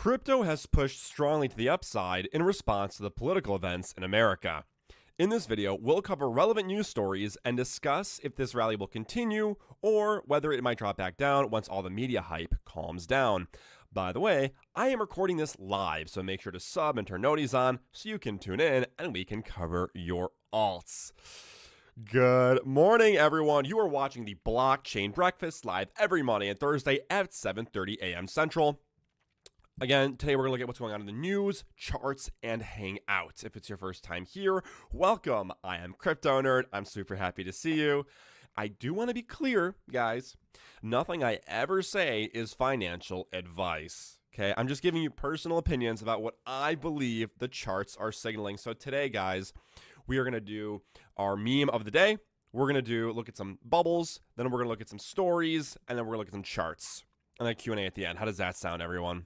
Crypto has pushed strongly to the upside in response to the political events in America. In this video, we'll cover relevant news stories and discuss if this rally will continue or whether it might drop back down once all the media hype calms down. By the way, I am recording this live, so make sure to sub and turn noties on so you can tune in and we can cover your alts. Good morning, everyone. You are watching the Blockchain Breakfast live every Monday and Thursday at 7:30 a.m. Central. Again, today we're going to look at what's going on in the news, charts, and hangouts. If it's your first time here, welcome. I am Crypto Nerd. I'm super happy to see you. I do want to be clear, guys. Nothing I ever say is financial advice. Okay, I'm just giving you personal opinions about what I believe the charts are signaling. So today, guys, we are going to do our meme of the day. We're going to look at some bubbles, then we're going to look at some stories, and then we're going to look at some charts. And then Q&A at the end. How does that sound, everyone?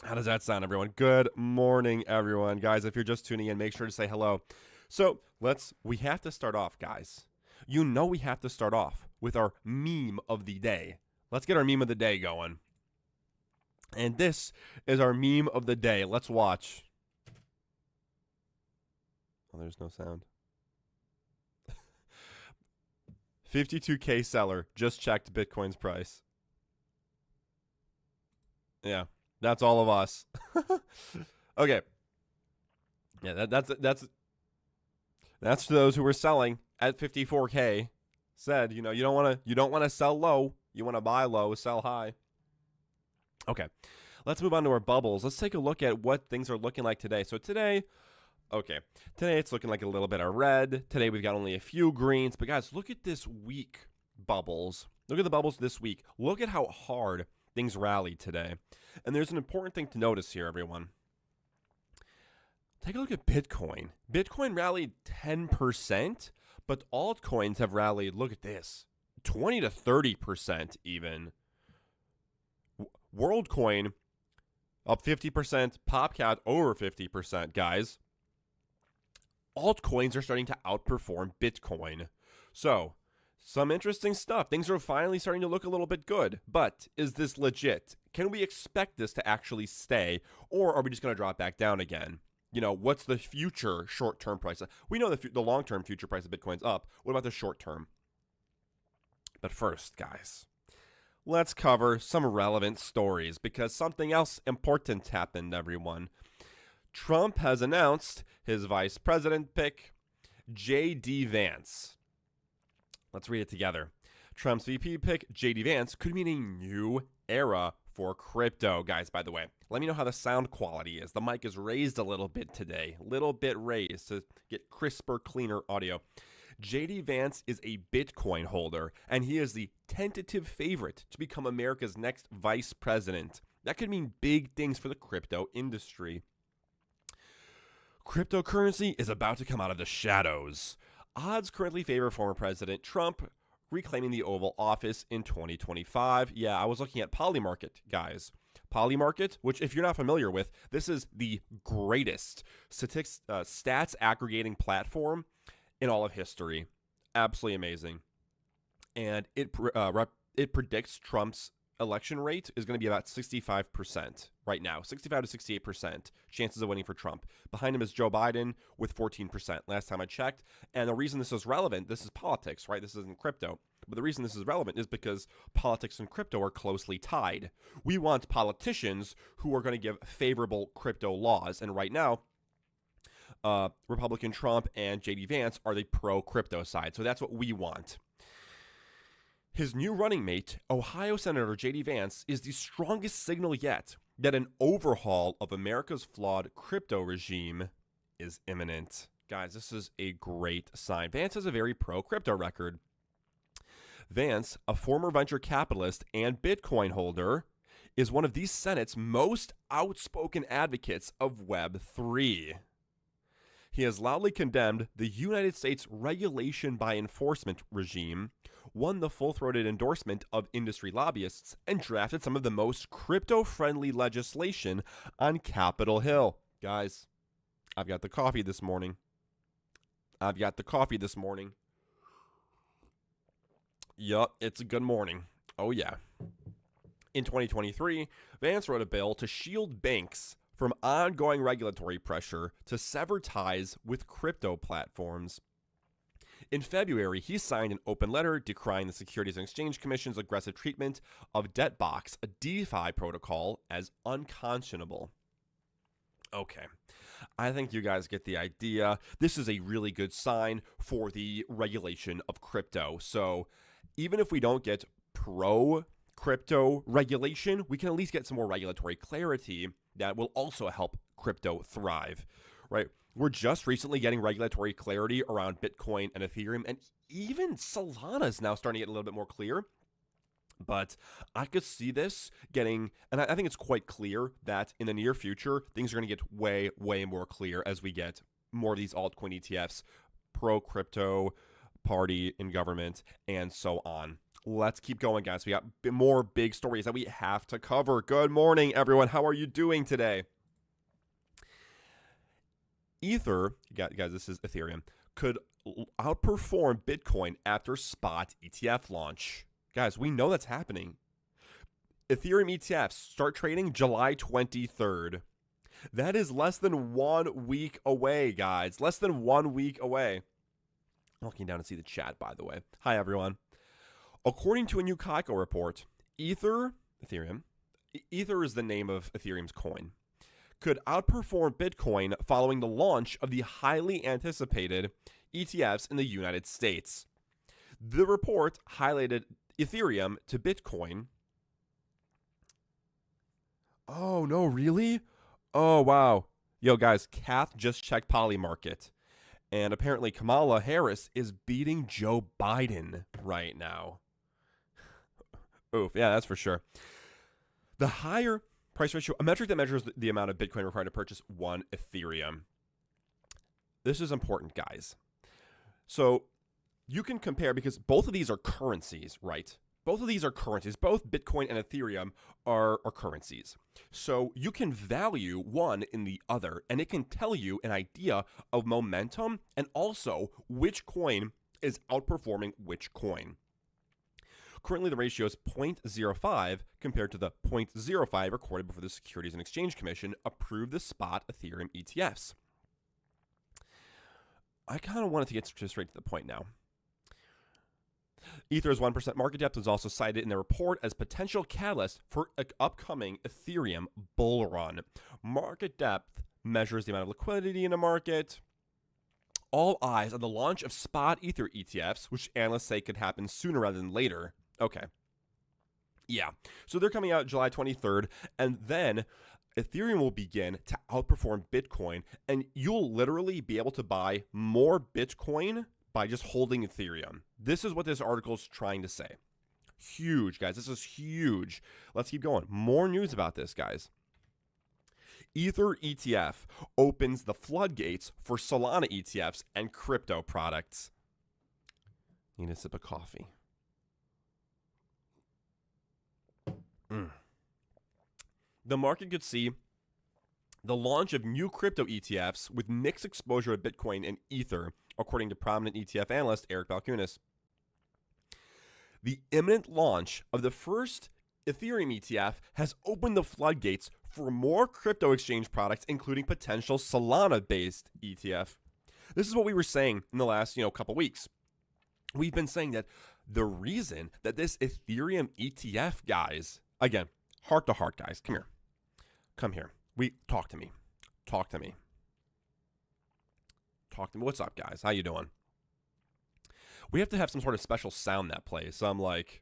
How does that sound, everyone? Good morning, everyone. Guys, if you're just tuning in, make sure to say hello. So we have to start off, guys. You know we have to start off with our meme of the day. Let's get our meme of the day going. And this is our meme of the day. Let's watch. Oh, there's no sound. 52K seller just checked Bitcoin's price. Yeah. That's all of us. Okay. Yeah, that's to those who were selling at 54K. Said, you don't want to sell low. You want to buy low, sell high. Okay. Let's move on to our bubbles. Let's take a look at what things are looking like today. So today it's looking like a little bit of red. Today we've got only a few greens, but guys, look at this week bubbles. Look at the bubbles this week. Look at how hard things rallied today. And there's an important thing to notice here, everyone. Take a look at Bitcoin. Bitcoin rallied 10%, but altcoins have rallied, look at this, 20 to 30% even. WorldCoin up 50%, PopCat over 50%, guys. Altcoins are starting to outperform Bitcoin. So, some interesting stuff. Things are finally starting to look a little bit good. But is this legit? Can we expect this to actually stay? Or are we just going to drop back down again? What's the future short-term price? We know the long-term future price of Bitcoin's up. What about the short-term? But first, guys, let's cover some relevant stories because something else important happened, everyone. Trump has announced his vice president pick, J.D. Vance. Let's read it together. Trump's VP pick, J.D. Vance, could mean a new era for crypto. Guys, by the way, let me know how the sound quality is. The mic is raised a little bit today. Little bit raised to get crisper, cleaner audio. J.D. Vance is a Bitcoin holder, and he is the tentative favorite to become America's next vice president. That could mean big things for the crypto industry. Cryptocurrency is about to come out of the shadows. Odds currently favor former President Trump reclaiming the Oval Office in 2025. Yeah, I was looking at Polymarket, guys. Polymarket, which if you're not familiar with, this is the greatest stats aggregating platform in all of history. Absolutely amazing. And it predicts Trump's election rate is going to be about 65% right now, 65 to 68% chances of winning for Trump. Behind him is Joe Biden with 14% last time I checked. And the reason this is relevant, this is politics, right? This isn't crypto. But the reason this is relevant is because politics and crypto are closely tied. We want politicians who are going to give favorable crypto laws. And right now, Republican Trump and J.D. Vance are the pro-crypto side. So that's what we want. His new running mate, Ohio Senator J.D. Vance, is the strongest signal yet that an overhaul of America's flawed crypto regime is imminent. Guys, this is a great sign. Vance has a very pro-crypto record. Vance, a former venture capitalist and Bitcoin holder, is one of the Senate's most outspoken advocates of Web3. He has loudly condemned the United States regulation by enforcement regime, won the full-throated endorsement of industry lobbyists, and drafted some of the most crypto-friendly legislation on Capitol Hill. Guys, I've got the coffee this morning. Yup, it's a good morning. Oh, yeah. In 2023, Vance wrote a bill to shield banks from ongoing regulatory pressure to sever ties with crypto platforms. In February, he signed an open letter decrying the Securities and Exchange Commission's aggressive treatment of DebtBox, a DeFi protocol, as unconscionable. Okay, I think you guys get the idea. This is a really good sign for the regulation of crypto. So even if we don't get pro-crypto regulation, we can at least get some more regulatory clarity that will also help crypto thrive, right? We're just recently getting regulatory clarity around Bitcoin and Ethereum, and even Solana is now starting to get a little bit more clear. But I could see this getting, and I think it's quite clear that in the near future, things are going to get way, way more clear as we get more of these altcoin ETFs, pro-crypto, party in government, and so on. Let's keep going, guys. We got more big stories that we have to cover. Good morning, everyone. How are you doing today? Ether, guys, this is Ethereum, could outperform Bitcoin after spot ETF launch. Guys, we know that's happening. Ethereum ETFs start trading July 23rd. That is less than 1 week away, guys. Less than 1 week away. I'm looking down to see the chat, by the way. Hi, everyone. According to a new Kaiko report, Ether is the name of Ethereum's coin, could outperform Bitcoin following the launch of the highly anticipated ETFs in the United States. The report highlighted Ethereum to Bitcoin. Oh, no, really? Oh, wow. Yo, guys, Kath just checked Polymarket. And apparently Kamala Harris is beating Joe Biden right now. Oof, yeah, that's for sure. The higher price ratio, a metric that measures the amount of Bitcoin required to purchase 1 Ethereum. This is important, guys. So you can compare, because both of these are currencies, right? Both of these are currencies. Both Bitcoin and Ethereum are currencies. So you can value one in the other, and it can tell you an idea of momentum and also which coin is outperforming which coin. Currently, the ratio is 0.05 compared to the 0.05 recorded before the Securities and Exchange Commission approved the spot Ethereum ETFs. I kind of wanted to get straight to the point now. Ether's 1% market depth was also cited in the report as potential catalyst for an upcoming Ethereum bull run. Market depth measures the amount of liquidity in a market. All eyes on the launch of spot Ether ETFs, which analysts say could happen sooner rather than later. Okay. Yeah. So they're coming out July 23rd, and then Ethereum will begin to outperform Bitcoin, and you'll literally be able to buy more Bitcoin by just holding Ethereum. This is what this article is trying to say. Huge, guys. This is huge. Let's keep going. More news about this, guys. Ether ETF opens the floodgates for Solana ETFs and crypto products. Need a sip of coffee. The market could see the launch of new crypto ETFs with mixed exposure to Bitcoin and Ether, according to prominent ETF analyst Eric Balkunas. The imminent launch of the first Ethereum ETF has opened the floodgates for more crypto exchange products, including potential Solana-based ETF. This is what we were saying in the last, couple weeks. We've been saying that the reason that this Ethereum ETF, guys, again, heart to heart, guys, come here. Come here. Talk to me. Talk to me. What's up, guys? How you doing? We have to have some sort of special sound that plays. So I'm like,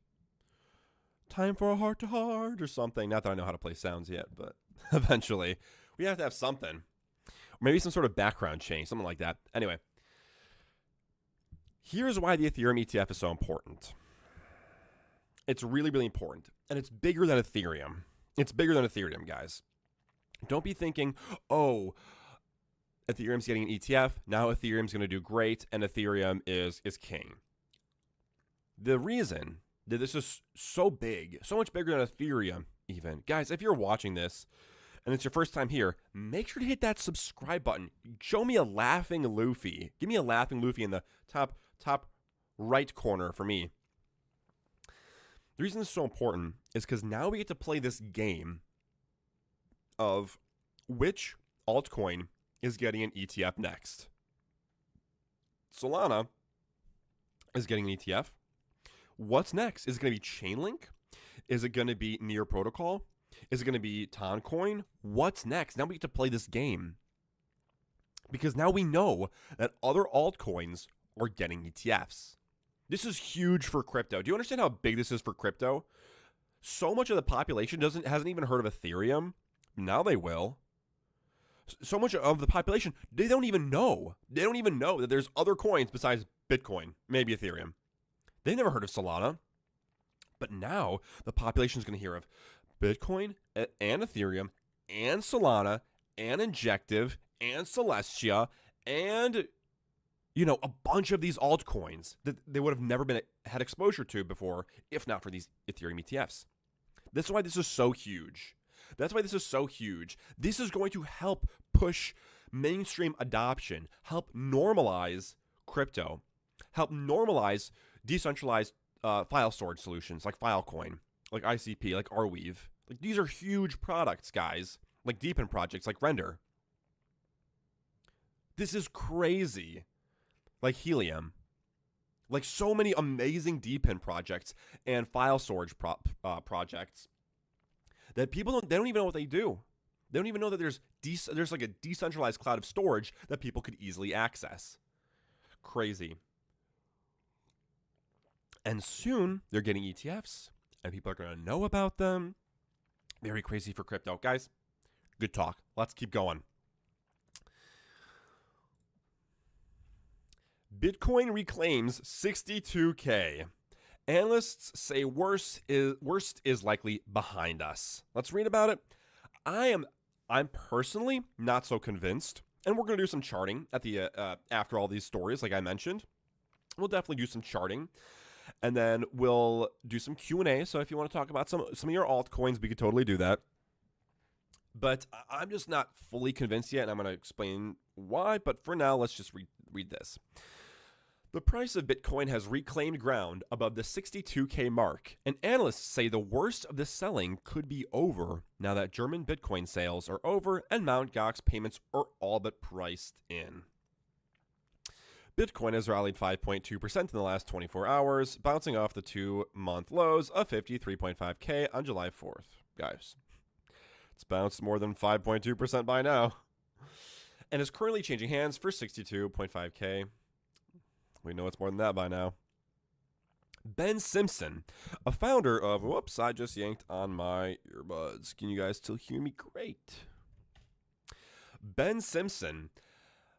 time for a heart to heart or something. Not that I know how to play sounds yet, but eventually we have to have something. Or maybe some sort of background change, something like that. Anyway, here's why the Ethereum ETF is so important. It's really, really important. And it's bigger than Ethereum. It's bigger than Ethereum, guys. Don't be thinking, oh, Ethereum's getting an ETF. Now Ethereum's going to do great, and Ethereum is king. The reason that this is so big, so much bigger than Ethereum even. Guys, if you're watching this and it's your first time here, make sure to hit that subscribe button. Show me a laughing Luffy. Give me a laughing Luffy in the top right corner for me. The reason this is so important is because now we get to play this game of which altcoin is getting an ETF next. Solana is getting an ETF. What's next? Is it going to be Chainlink? Is it going to be Near Protocol? Is it going to be Toncoin? What's next? Now we get to play this game. Because now we know that other altcoins are getting ETFs. This is huge for crypto. Do you understand how big this is for crypto? So much of the population hasn't even heard of Ethereum. Now they will. So much of the population, they don't even know. They don't even know that there's other coins besides Bitcoin, maybe Ethereum. They've never heard of Solana. But now the population is going to hear of Bitcoin and Ethereum and Solana and Injective and Celestia and, a bunch of these altcoins that they would have never had exposure to before, if not for these Ethereum ETFs. That's why this is so huge. This is going to help push mainstream adoption, help normalize crypto, help normalize decentralized file storage solutions like Filecoin, like ICP, like Arweave. Like, these are huge products, guys, like deepin projects like Render. This is crazy. Like Helium. Like so many amazing deepin projects and file storage projects that people don't even know what they do. They don't even know that there's like a decentralized cloud of storage that people could easily access. Crazy. And soon they're getting ETFs and people are going to know about them. Very crazy for crypto. Guys, good talk. Let's keep going. Bitcoin reclaims 62K. Analysts say worst is likely behind us. Let's read about it. I'm personally not so convinced, and we're going to do some charting at the after all these stories, like I mentioned. We'll definitely do some charting, and then we'll do some Q&A. So if you want to talk about some of your altcoins, we could totally do that. But I'm just not fully convinced yet, and I'm going to explain why. But for now, let's just read this. The price of Bitcoin has reclaimed ground above the 62K mark, and analysts say the worst of the selling could be over now that German Bitcoin sales are over and Mt. Gox payments are all but priced in. Bitcoin has rallied 5.2% in the last 24 hours, bouncing off the 2-month lows of 53.5K on July 4th. Guys, it's bounced more than 5.2% by now, and is currently changing hands for 62.5K. We know it's more than that by now. Ben Simpson, a founder of... Whoops, I just yanked on my earbuds. Can you guys still hear me? Great. Ben Simpson,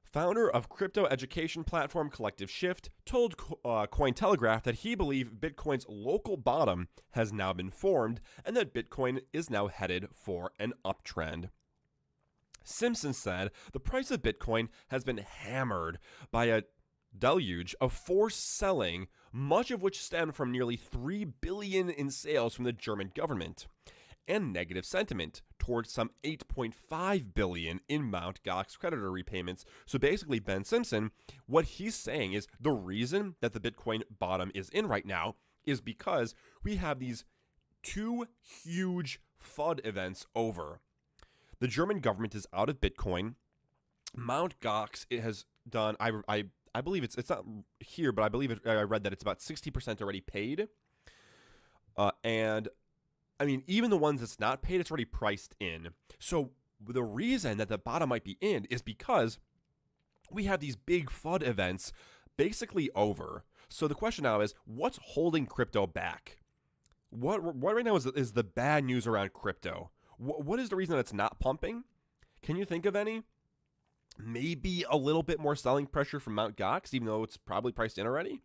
founder of crypto education platform Collective Shift, told Cointelegraph that he believed Bitcoin's local bottom has now been formed and that Bitcoin is now headed for an uptrend. Simpson said the price of Bitcoin has been hammered by a deluge of forced selling, much of which stemmed from nearly $3 billion in sales from the German government, and negative sentiment towards some $8.5 billion in Mt. Gox creditor repayments. So basically, Ben Simpson, what he's saying is the reason that the Bitcoin bottom is in right now is because we have these two huge FUD events over. The German government is out of Bitcoin. Mt. Gox, it has done, I believe it's not here, but I believe I read that it's about 60% already paid. And I mean, even the ones that's not paid, it's already priced in. So the reason that the bottom might be in is because we have these big FUD events basically over. So the question now is, what's holding crypto back? What right now is the bad news around crypto? What is the reason that it's not pumping? Can you think of any? Maybe a little bit more selling pressure from Mt. Gox, even though it's probably priced in already.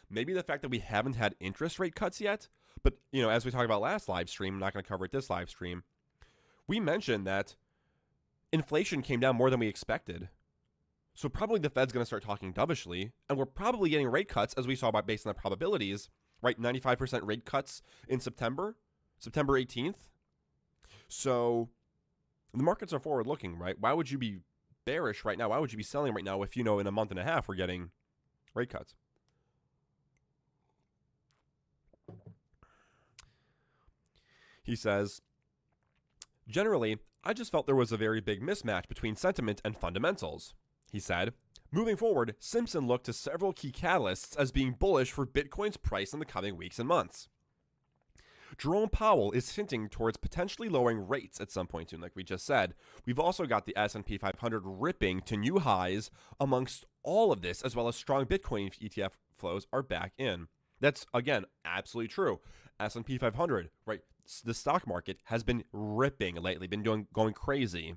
Maybe the fact that we haven't had interest rate cuts yet. But, as we talked about last live stream, I'm not going to cover it this live stream. We mentioned that inflation came down more than we expected. So probably the Fed's going to start talking dovishly. And we're probably getting rate cuts, as we saw based on the probabilities. Right, 95% rate cuts in September 18th. So the markets are forward looking, right? Why would you be bearish right now? Why would you be selling right now if in a month and a half we're getting rate cuts? He says, generally, I just felt there was a very big mismatch between sentiment and fundamentals. He said, moving forward, Simpson looked to several key catalysts as being bullish for Bitcoin's price in the coming weeks and months. Jerome Powell is hinting towards potentially lowering rates at some point soon, like we just said. We've also got the S&P 500 ripping to new highs amongst all of this, as well as strong Bitcoin ETF flows are back in. That's, again, absolutely true. S&P 500, right? The stock market has been ripping lately, going crazy.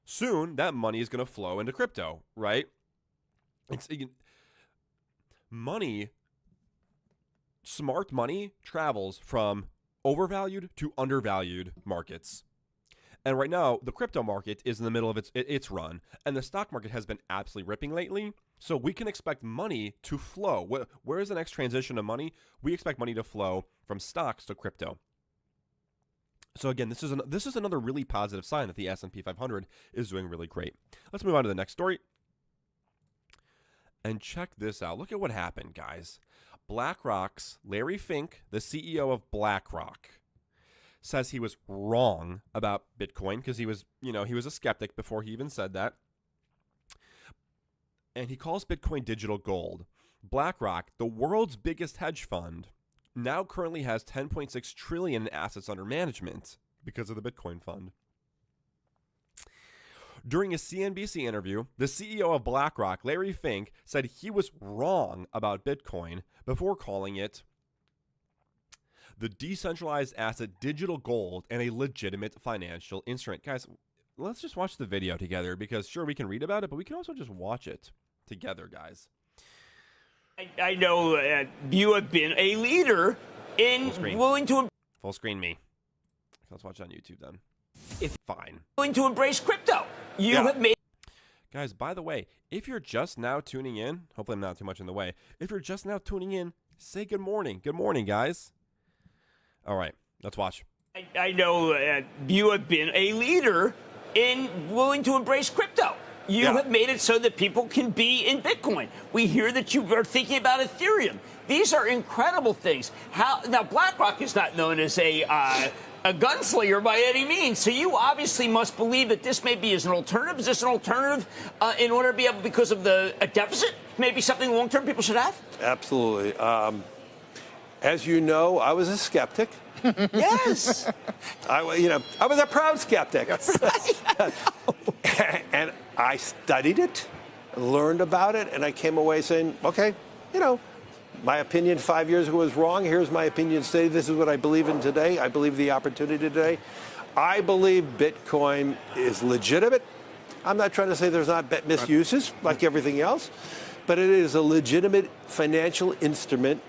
Soon, that money is going to flow into crypto, right? Smart money travels from overvalued to undervalued markets. And right now, the crypto market is in the middle of its run, and the stock market has been absolutely ripping lately. So we can expect money to flow. Where is the next transition of money? We expect money to flow from stocks to crypto. So again, this is another really positive sign that the S&P 500 is doing really great. Let's move on to the next story. And check this out. Look at what happened, guys. BlackRock's Larry Fink, the CEO of BlackRock, says he was wrong about Bitcoin because he was a skeptic before he even said that. And he calls Bitcoin digital gold. BlackRock, the world's biggest hedge fund, now currently has 10.6 trillion in assets under management because of the Bitcoin fund. During a CNBC interview, the CEO of BlackRock, Larry Fink, said he was wrong about Bitcoin before calling it the decentralized asset digital gold and a legitimate financial instrument. Guys, let's just watch the video together because sure, we can read about it, but we can also just watch it together, guys. I know you have been a leader in willing to... Full screen me. Let's watch it on YouTube then. Fine. Willing to embrace crypto. You have made... Guys, by the way, if you're just now tuning in, hopefully I'm not too much in the way. If you're just now tuning in, say good morning. Good morning, guys. All right, let's watch. I know you have been a leader in willing to embrace crypto. You have made it so that people can be in Bitcoin. We hear that you are thinking about Ethereum. These are incredible things. Now, BlackRock is not known as a gunslinger by any means. So you obviously must believe that this may be as an alternative. Is this an alternative in order to be able, because of a deficit, maybe something long-term people should have? Absolutely. As you know, I was a skeptic. Yes. I was a proud skeptic. And I studied it, learned about it, and I came away saying, okay, my opinion 5 years ago was wrong. Here's my opinion today. This is what I believe in today. I believe the opportunity today. I believe Bitcoin is legitimate. I'm not trying to say there's not misuses like everything else, but it is a legitimate financial instrument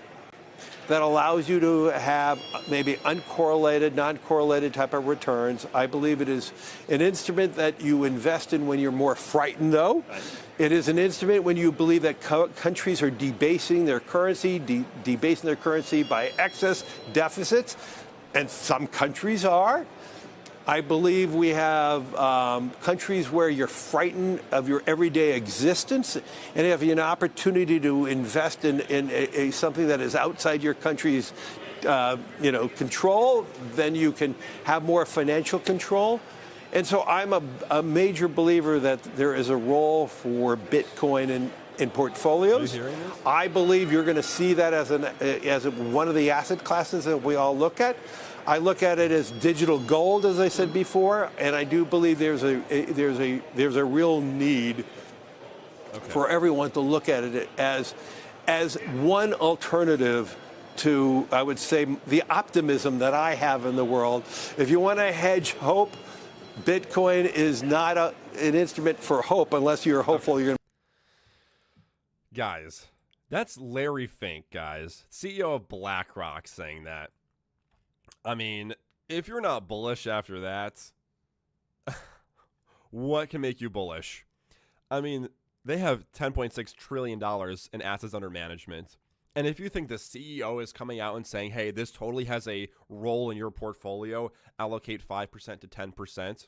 that allows you to have maybe uncorrelated, non-correlated type of returns. I believe it is an instrument that you invest in when you're more frightened, though. Right. It is an instrument when you believe that countries are debasing their currency, debasing their currency by excess deficits, and some countries are. I believe we have countries where you're frightened of your everyday existence, and if you have an opportunity to invest in something that is outside your country's control, then you can have more financial control. And so I'm a major believer that there is a role for Bitcoin in portfolios. I believe you're going to see that as one of the asset classes that we all look at. I look at it as digital gold, as I said before, and I do believe there's a real need for everyone to look at it as one alternative to, I would say, the optimism that I have in the world. If you want to hedge hope, Bitcoin is not an instrument for hope unless you're hopeful you're going to. Guys, that's Larry Fink, guys, CEO of BlackRock, saying that. I mean, if you're not bullish after that, what can make you bullish? I mean, they have $10.6 trillion in assets under management. And if you think the CEO is coming out and saying, hey, this totally has a role in your portfolio, allocate 5% to 10%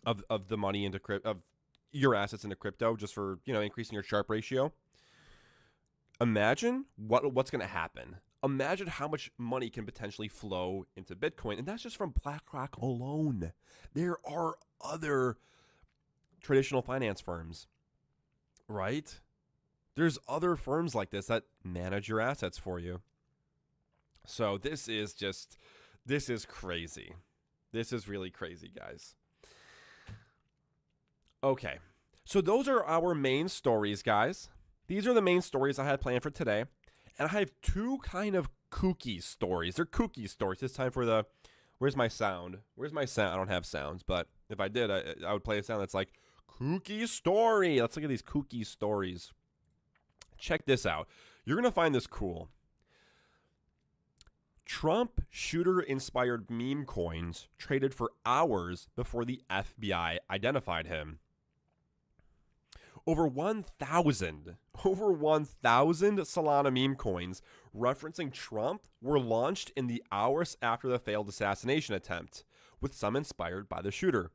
of the money into of your assets into crypto just for, increasing your Sharpe ratio. Imagine what's going to happen. Imagine how much money can potentially flow into Bitcoin. And that's just from BlackRock alone. There are other traditional finance firms, right? There's other firms like this that manage your assets for you. So this is crazy. This is really crazy, guys. Okay. So those are our main stories, guys. These are the main stories I had planned for today. And I have two kind of kooky stories. They're kooky stories. It's time for the... Where's my sound? Where's my sound? I don't have sounds, but if I did, I would play a sound that's like, kooky story. Let's look at these kooky stories. Check this out. You're going to find this cool. Trump shooter-inspired meme coins traded for hours before the FBI identified him. Over 1,000 Solana meme coins referencing Trump were launched in the hours after the failed assassination attempt, with some inspired by the shooter.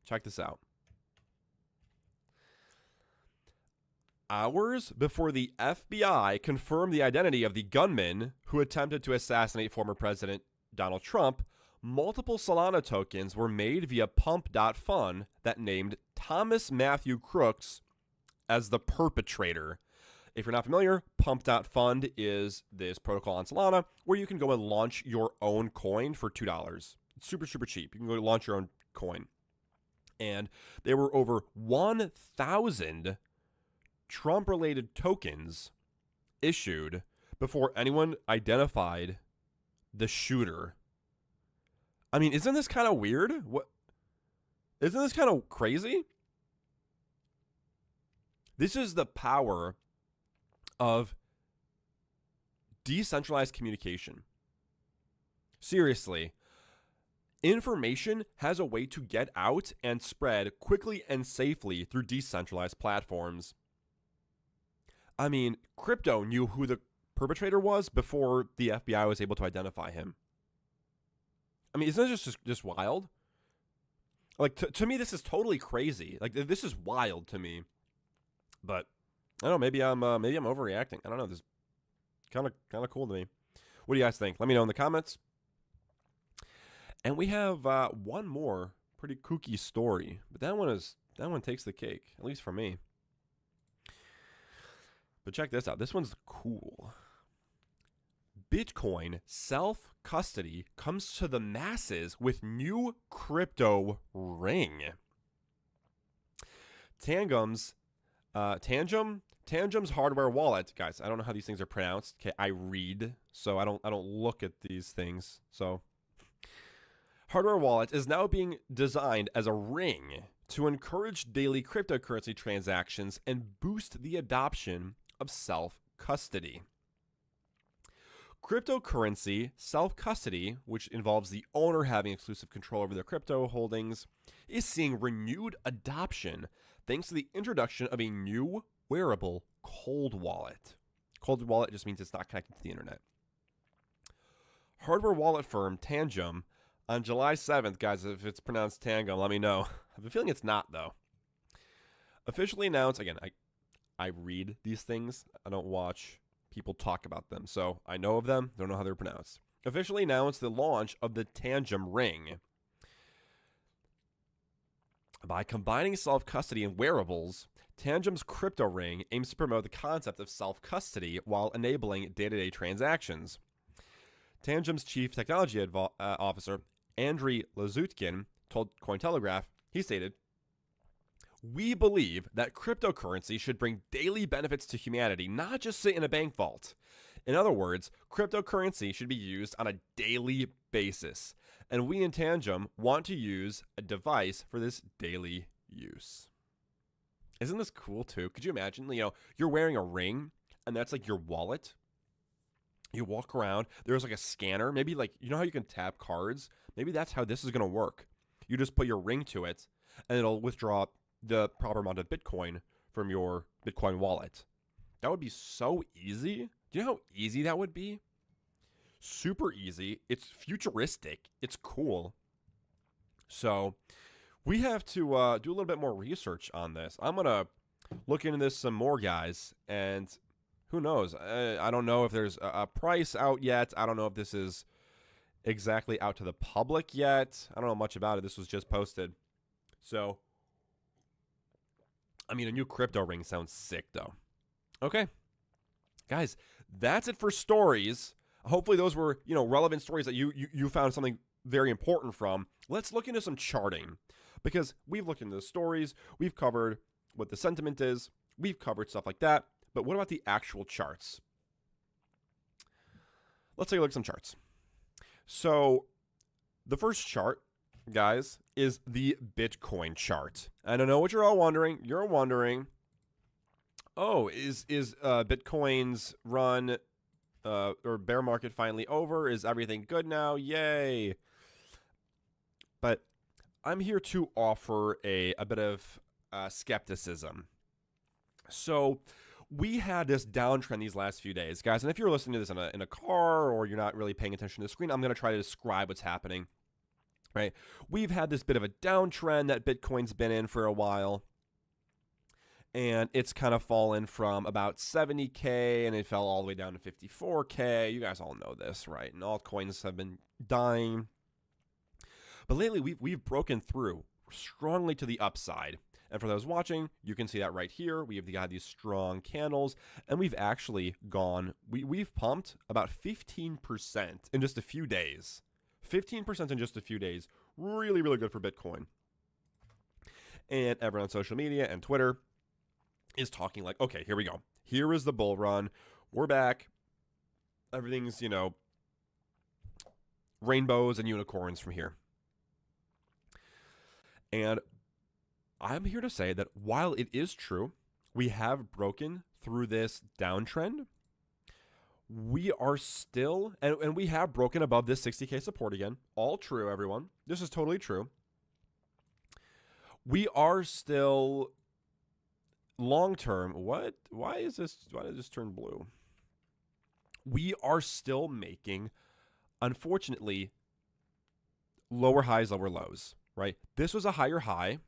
Check this out. Hours before the FBI confirmed the identity of the gunman who attempted to assassinate former President Donald Trump, multiple Solana tokens were made via pump.fun that named Thomas Matthew Crooks as the perpetrator. If you're not familiar, pump.fund is this protocol on Solana where you can go and launch your own coin for $2. It's super, super cheap. You can go launch your own coin. And there were over 1,000 Trump-related tokens issued before anyone identified the shooter. I mean, isn't this kind of weird? Isn't this kind of crazy? This is the power of decentralized communication. Seriously, information has a way to get out and spread quickly and safely through decentralized platforms. I mean, crypto knew who the perpetrator was before the FBI was able to identify him. I mean, isn't this just wild? Like, to me, this is totally crazy. Like, this is wild to me. But I don't know. Maybe I'm overreacting. I don't know. This is kind of cool to me. What do you guys think? Let me know in the comments. And we have one more pretty kooky story, but that one takes the cake, at least for me. But check this out. This one's cool. Bitcoin self-custody comes to the masses with new crypto ring. Tangum's hardware wallet, guys. I don't know how these things are pronounced. Okay, I read, so I don't look at these things. So, hardware wallet is now being designed as a ring to encourage daily cryptocurrency transactions and boost the adoption of self-custody. Cryptocurrency self-custody, which involves the owner having exclusive control over their crypto holdings, is seeing renewed adoption thanks to the introduction of a new wearable cold wallet. Cold wallet just means it's not connected to the internet. Hardware wallet firm Tangum on July 7th, guys, if it's pronounced Tangum, let me know. I have a feeling it's not, though. Officially announced, again, I read these things. I don't watch people talk about them, so I know of them, don't know how they're pronounced. Officially announced the launch of the Tangum Ring. By combining self-custody and wearables, Tangum's crypto ring aims to promote the concept of self-custody while enabling day-to-day transactions. Tangum's chief technology officer, Andriy Lazutkin, told Cointelegraph, he stated, "We believe that cryptocurrency should bring daily benefits to humanity, not just sit in a bank vault. In other words, cryptocurrency should be used on a daily basis, and we in Tangum want to use a device for this daily use." Isn't this cool too? Could you imagine, you're wearing a ring and that's like your wallet? You walk around, there's like a scanner, maybe how you can tap cards? Maybe that's how this is going to work. You just put your ring to it and it'll withdraw the proper amount of Bitcoin from your Bitcoin wallet. That would be so easy. Do you know how easy that would be? Super easy. It's futuristic. It's cool. So we have to do a little bit more research on this. I'm going to look into this some more, guys, and Who knows? I don't know if there's a price out yet. I don't know if this is exactly out to the public yet. I don't know much about it. This was just posted. So, I mean, a new crypto ring sounds sick, though. Okay. Guys, that's it for stories. Hopefully those were, relevant stories that you found something very important from. Let's look into some charting, because we've looked into the stories. We've covered what the sentiment is. We've covered stuff like that. But what about the actual charts? Let's take a look at some charts. So the first chart, guys, is the Bitcoin chart. And I know what you're all wondering. You're wondering, oh, is Bitcoin's run or bear market finally over? Is everything good now? Yay. But I'm here to offer a bit of skepticism. So we had this downtrend these last few days, guys. And if you're listening to this in a car or you're not really paying attention to the screen, I'm going to try to describe what's happening, right? We've had this bit of a downtrend that Bitcoin's been in for a while. And it's kind of fallen from about 70K and it fell all the way down to 54K. You guys all know this, right? And altcoins have been dying. But lately, we've broken through strongly to the upside. And for those watching, you can see that right here. We've got these strong candles, and we've actually gone, we've pumped about 15% in just a few days. 15% in just a few days. Really, really good for Bitcoin. And everyone on social media and Twitter is talking like, okay, here we go. Here is the bull run. We're back. Everything's, rainbows and unicorns from here. And I'm here to say that while it is true, we have broken through this downtrend, we are still, and we have broken above this 60K support again. All true, everyone. This is totally true. We are still long-term. What? Why did this turn blue? We are still making, unfortunately, lower highs, lower lows, right? This was a higher high.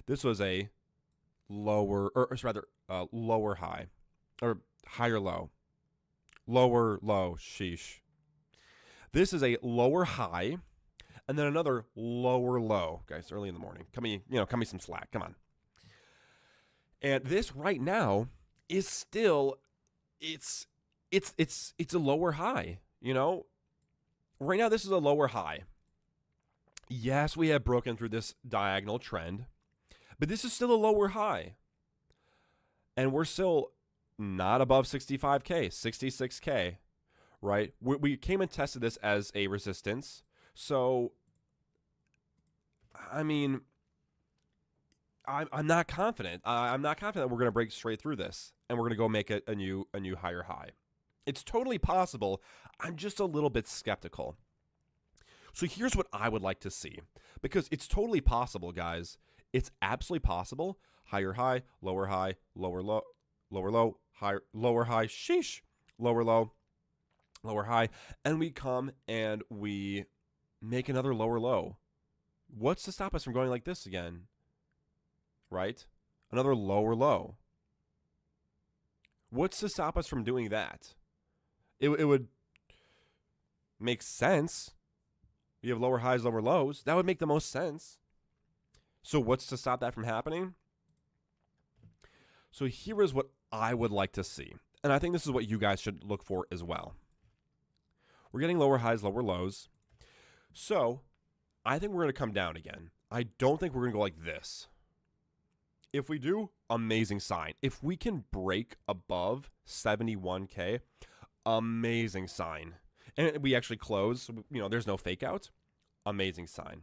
This was a lower high, or higher low. Lower low, sheesh. This is a lower high, and then another lower low. Guys, early in the morning. Cut me some slack. Come on. And this right now is still, it's a lower high, Right now, this is a lower high. Yes, we have broken through this diagonal trend, but this is still a lower high. And we're still not above 65K, 66K, right? We came and tested this as a resistance. So, I mean, I'm not confident. I'm not confident that we're going to break straight through this and we're going to go make a new higher high. It's totally possible. I'm just a little bit skeptical. So here's what I would like to see, because it's totally possible, guys. It's absolutely possible. Higher high, lower low, higher, lower high, sheesh, lower low, lower high, and we come and we make another lower low. What's to stop us from going like this again? Right? Another lower low. What's to stop us from doing that? It would make sense. You have lower highs, lower lows. That would make the most sense. So what's to stop that from happening? So here is what I would like to see. And I think this is what you guys should look for as well. We're getting lower highs, lower lows. So I think we're going to come down again. I don't think we're going to go like this. If we do, amazing sign. If we can break above 71K, amazing sign. And we actually close, there's no fake out. Amazing sign.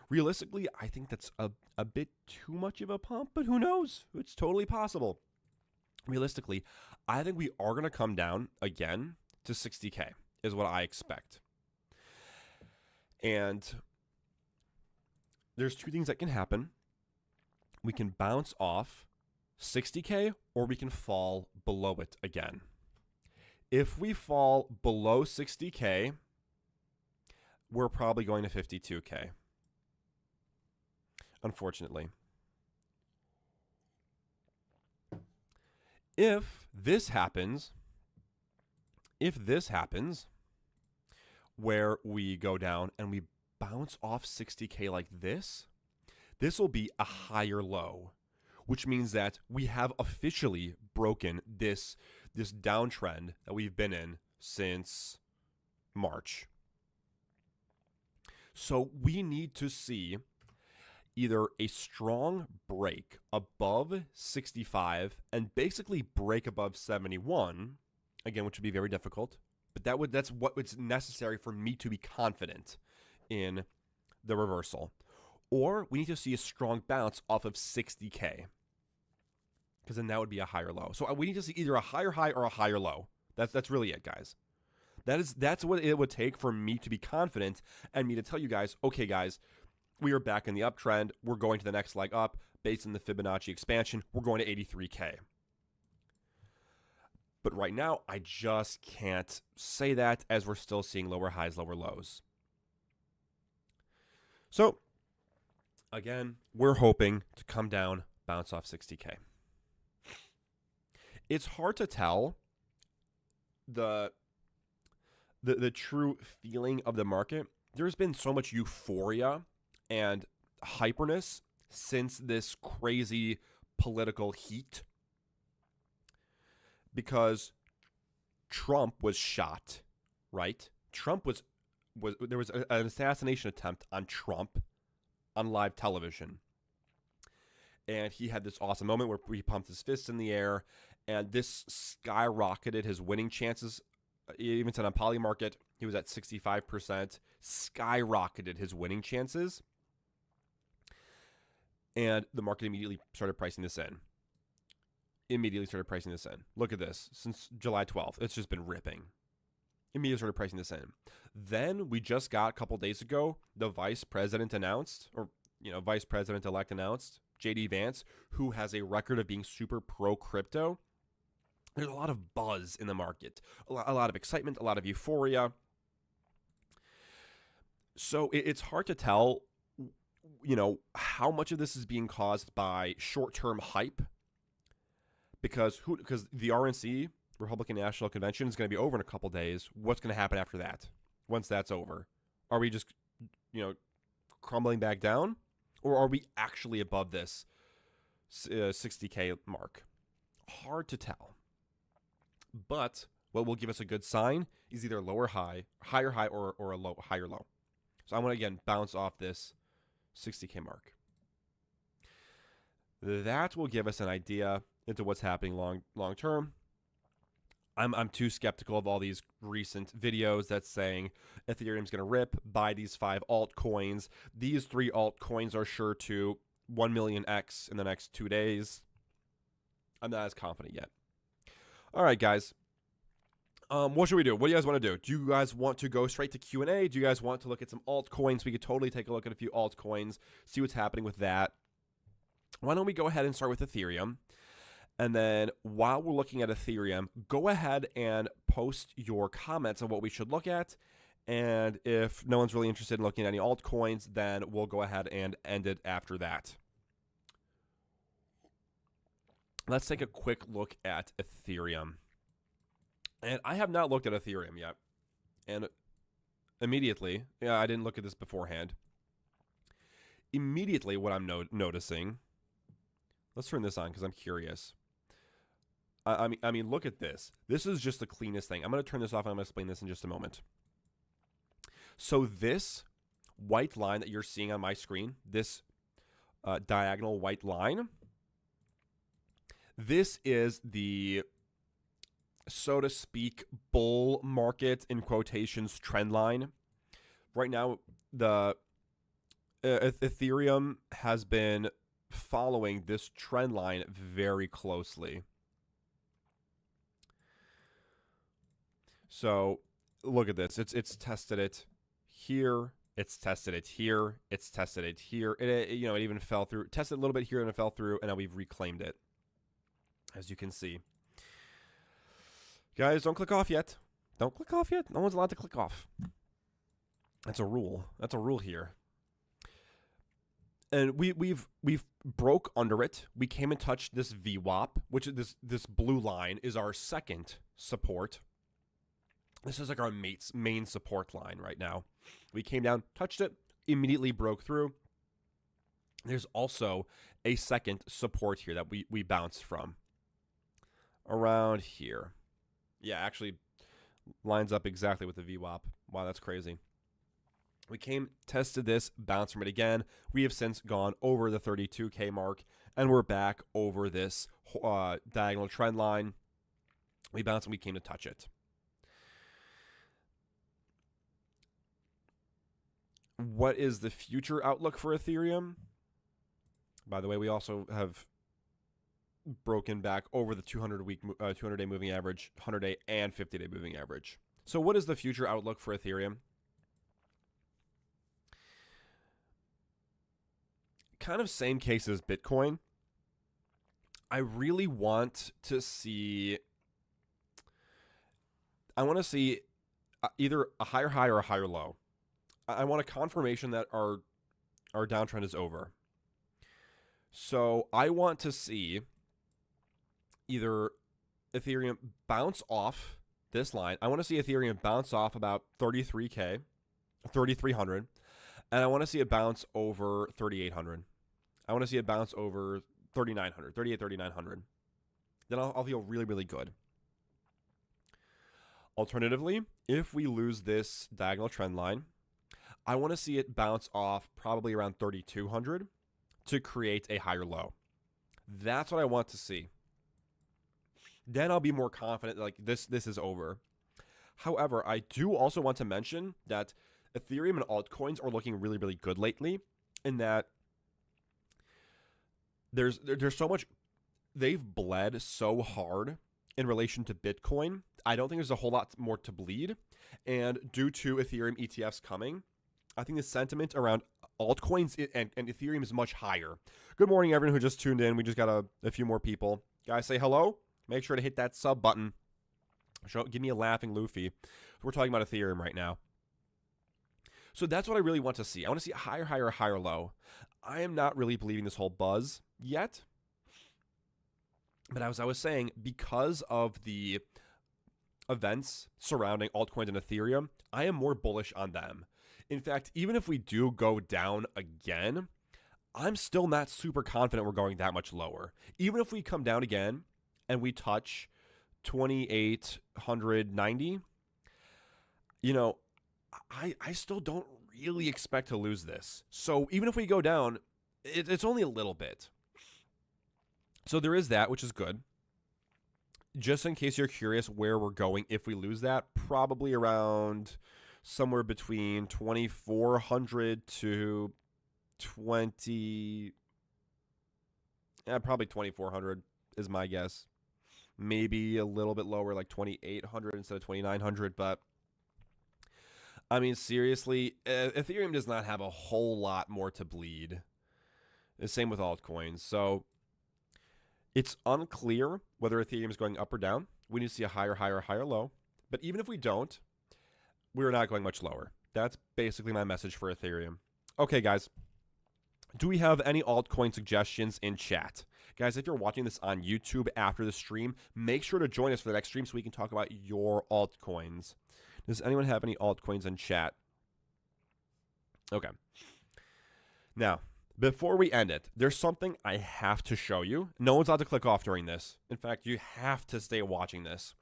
Realistically, I think that's a bit too much of a pump, but who knows? It's totally possible. Realistically, I think we are going to come down again to 60K is what I expect. And there's two things that can happen. We can bounce off 60K or we can fall below it again. If we fall below 60K, we're probably going to 52K. Unfortunately. if this happens, where we go down and we bounce off 60K like this will be a higher low, which means that we have officially broken this downtrend that we've been in since March. So we need to see either a strong break above 65 and basically break above 71, again, which would be very difficult, but that's what's necessary for me to be confident in the reversal. Or we need to see a strong bounce off of 60K, because then that would be a higher low. So we need to see either a higher high or a higher low. That's really it, guys. That's what it would take for me to be confident and me to tell you guys, okay, guys, we are back in the uptrend. We're going to the next leg up based on the Fibonacci expansion. We're going to 83K. But right now, I just can't say that, as we're still seeing lower highs, lower lows. So, again, we're hoping to come down, bounce off 60K. It's hard to tell the true feeling of the market. There's been so much euphoria and hyperness since this crazy political heat, because Trump was shot, right? There was an assassination attempt on Trump on live television. And he had this awesome moment where he pumped his fists in the air, and this skyrocketed his winning chances. Even said on Polymarket, he was at 65%, skyrocketed his winning chances. And the market immediately started pricing this in. Look at this. Since July 12th, it's just been ripping. Immediately started pricing this in. Then we just got, a couple days ago, the vice president announced, or vice president-elect announced, J.D. Vance, who has a record of being super pro-crypto. There's a lot of buzz in the market, a lot of excitement, a lot of euphoria. So it's hard to tell, how much of this is being caused by short-term hype, because the RNC, Republican National Convention, is going to be over in a couple days. What's going to happen after that? Once that's over, are we just, crumbling back down, or are we actually above this 60K mark? Hard to tell. But what will give us a good sign is either higher high, or a higher low. So I want to, again, bounce off this 60K mark. That will give us an idea into what's happening long term. I'm too skeptical of all these recent videos that's saying Ethereum's going to rip, buy these 5 altcoins. These 3 altcoins are sure to 1 million X in the next 2 days. I'm not as confident yet. All right, guys. What should we do? What do you guys want to do? Do you guys want to go straight to Q&A? Do you guys want to look at some altcoins? We could totally take a look at a few altcoins, see what's happening with that. Why don't we go ahead and start with Ethereum? And then while we're looking at Ethereum, go ahead and post your comments on what we should look at. And if no one's really interested in looking at any altcoins, then we'll go ahead and end it after that. Let's take a quick look at Ethereum. And I have not looked at Ethereum yet. And immediately, I didn't look at this beforehand. Immediately, what I'm noticing, let's turn this on because I'm curious. I mean, look at this. This is just the cleanest thing. I'm going to turn this off and I'm going to explain this in just a moment. So this white line that you're seeing on my screen, this diagonal white line, this is the, so to speak, bull market, in quotations, trend line. Right now, the Ethereum has been following this trend line very closely. So look at this. It's tested it here. It's tested it here. It's tested it here. It even fell through. Tested a little bit here and it fell through, and now we've reclaimed it, as you can see. Guys, don't click off yet. Don't click off yet. No one's allowed to click off. That's a rule. That's a rule here. And we've broke under it. We came and touched this VWAP, which is this blue line is our second support. This is like our main support line right now. We came down, touched it, immediately broke through. There's also a second support here that we bounced from. Around here. Yeah, actually lines up exactly with the VWAP. Wow, that's crazy. We came, tested this, bounced from it again. We have since gone over the 32K mark, and we're back over this diagonal trend line. We bounced and we came to touch it. What is the future outlook for Ethereum? By the way, we also have broken back over the 200-day moving average, 100-day and 50-day moving average. So what is the future outlook for Ethereum? Kind of same case as Bitcoin. I really want to see, either a higher high or a higher low. I want a confirmation that our downtrend is over. So I want to see either Ethereum bounce off this line. I want to see Ethereum bounce off about 33K, 3,300, and I want to see it bounce over 3,800. I want to see it bounce over 3,900, 3,900. Then I'll feel really, really good. Alternatively, if we lose this diagonal trend line, I want to see it bounce off probably around 3,200 to create a higher low. That's what I want to see. Then I'll be more confident like this is over. However, I do also want to mention that Ethereum and altcoins are looking really, really good lately, in that there's so much, they've bled so hard in relation to Bitcoin. I don't think there's a whole lot more to bleed. And due to Ethereum ETFs coming, I think the sentiment around altcoins and Ethereum is much higher. Good morning, everyone who just tuned in. We just got a few more people. Guys, say hello. Make sure to hit that sub button. Give me a laughing Luffy. We're talking about Ethereum right now. So that's what I really want to see. I want to see a higher, higher, higher low. I am not really believing this whole buzz yet. But as I was saying, because of the events surrounding altcoins and Ethereum, I am more bullish on them. In fact, even if we do go down again, I'm still not super confident we're going that much lower. Even if we come down again and we touch 2,890, I still don't really expect to lose this. So even if we go down, it's only a little bit. So there is that, which is good. Just in case you're curious where we're going if we lose that, probably around somewhere between 2,400 to probably 2,400 is my guess. Maybe a little bit lower, like 2,800 instead of 2,900. But I mean, seriously, Ethereum does not have a whole lot more to bleed. The same with altcoins. So it's unclear whether Ethereum is going up or down. We need to see a higher, higher, higher low. But even if we don't, we're not going much lower. That's basically my message for Ethereum. Okay, guys. Do we have any altcoin suggestions in chat? Guys, if you're watching this on YouTube after the stream, make sure to join us for the next stream so we can talk about your altcoins. Does anyone have any altcoins in chat? Okay. Now, before we end it, there's something I have to show you. No one's allowed to click off during this. In fact, you have to stay watching this.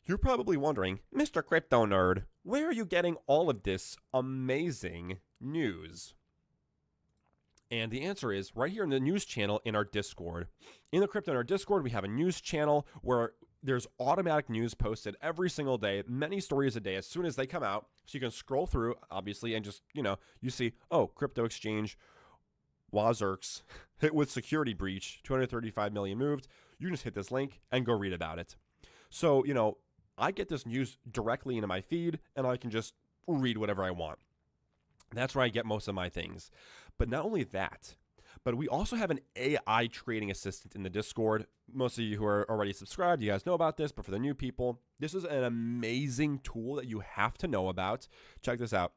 You're probably wondering, Mr. Crypto Nerd, where are you getting all of this amazing news? And the answer is right here in the news channel in our Discord. In the Crypto Nerd Discord, we have a news channel where there's automatic news posted every single day, many stories a day as soon as they come out. So you can scroll through, obviously, and just, you see, oh, crypto exchange, Wazirks, hit with security breach, 235 million moved. You can just hit this link and go read about it. So, I get this news directly into my feed, and I can just read whatever I want. That's where I get most of my things. But not only that, but we also have an AI trading assistant in the Discord. Most of you who are already subscribed, you guys know about this, but for the new people, this is an amazing tool that you have to know about. Check this out.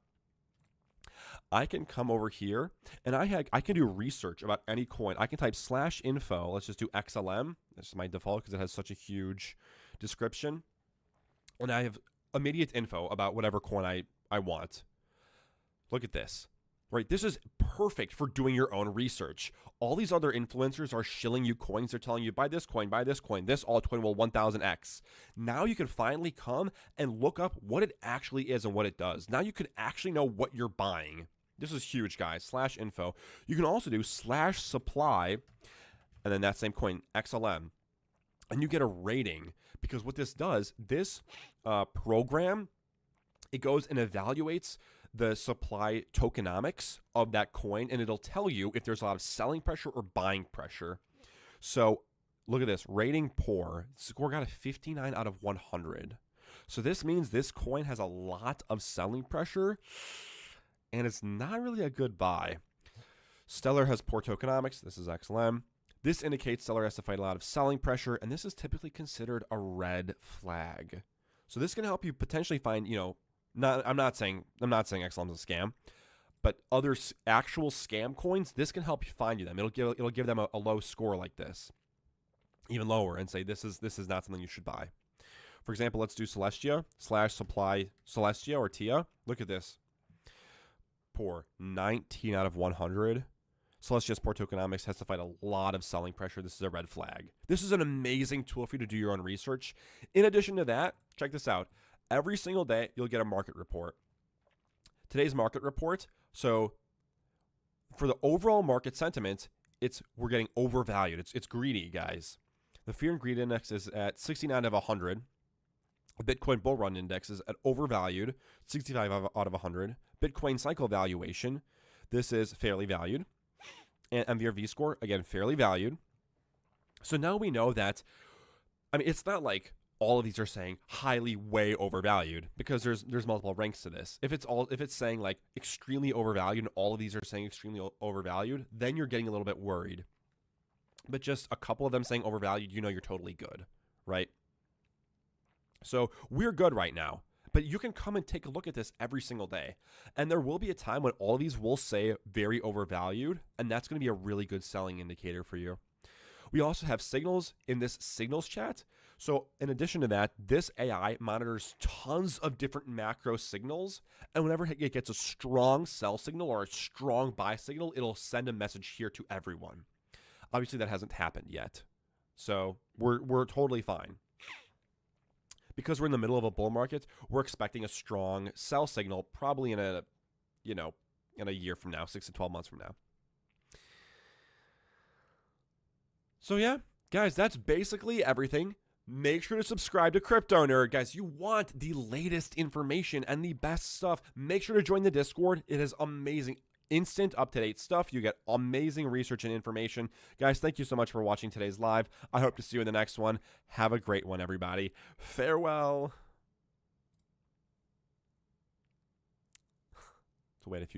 I can come over here and I can do research about any coin. I can type /info. Let's just do XLM. This is my default because it has such a huge description. And I have immediate info about whatever coin I want. Look at this, right? This is perfect for doing your own research. All these other influencers are shilling you coins. They're telling you, buy this coin, this altcoin will 1000x. Now you can finally come and look up what it actually is and what it does. Now you can actually know what you're buying. This is huge, guys. /info. You can also do /supply, and then that same coin, XLM. And you get a rating, because what this does, this program, it goes and evaluates the supply tokenomics of that coin, and it'll tell you if there's a lot of selling pressure or buying pressure. So look at this, rating poor. Score got a 59 out of 100. So this means this coin has a lot of selling pressure, and it's not really a good buy. Stellar has poor tokenomics. This is XLM. This indicates Stellar has to fight a lot of selling pressure, and this is typically considered a red flag. So this can help you potentially find, I'm not saying XLM is a scam, but other actual scam coins, this can help you find them. It'll give them a low score like this, even lower, and say this is not something you should buy. For example, let's do Celestia /supply Celestia or TIA. Look at this. Poor, 19 out of 100. Celestia's poor tokenomics, has to fight a lot of selling pressure. This is a red flag. This is an amazing tool for you to do your own research. In addition to that, check this out. Every single day, you'll get a market report. Today's market report, so for the overall market sentiment, we're getting overvalued. It's greedy, guys. The Fear and Greed Index is at 69 out of 100. The Bitcoin Bull Run Index is at overvalued, 65 out of 100. Bitcoin Cycle Valuation, this is fairly valued. And MVRV score, again, fairly valued. So now we know that, it's not like all of these are saying highly way overvalued, because there's multiple ranks to this. If it's saying like extremely overvalued and all of these are saying extremely overvalued, then you're getting a little bit worried. But just a couple of them saying overvalued, you're totally good, right? So we're good right now. But you can come and take a look at this every single day. And there will be a time when all of these will say very overvalued, and that's going to be a really good selling indicator for you. We also have signals in this signals chat. So in addition to that, this AI monitors tons of different macro signals, and whenever it gets a strong sell signal or a strong buy signal, it'll send a message here to everyone. Obviously, that hasn't happened yet. So we're totally fine. Because we're in the middle of a bull market, we're expecting a strong sell signal probably in a year from now, 6 to 12 months from now. So yeah, guys, that's basically everything. Make sure to subscribe to Crypto Nerd. Guys, you want the latest information and the best stuff. Make sure to join the Discord. It is amazing. Instant, up-to-date stuff. You get amazing research and information. Guys, thank you so much for watching today's live. I hope to see you in the next one. Have a great one, everybody. Farewell. To wait a few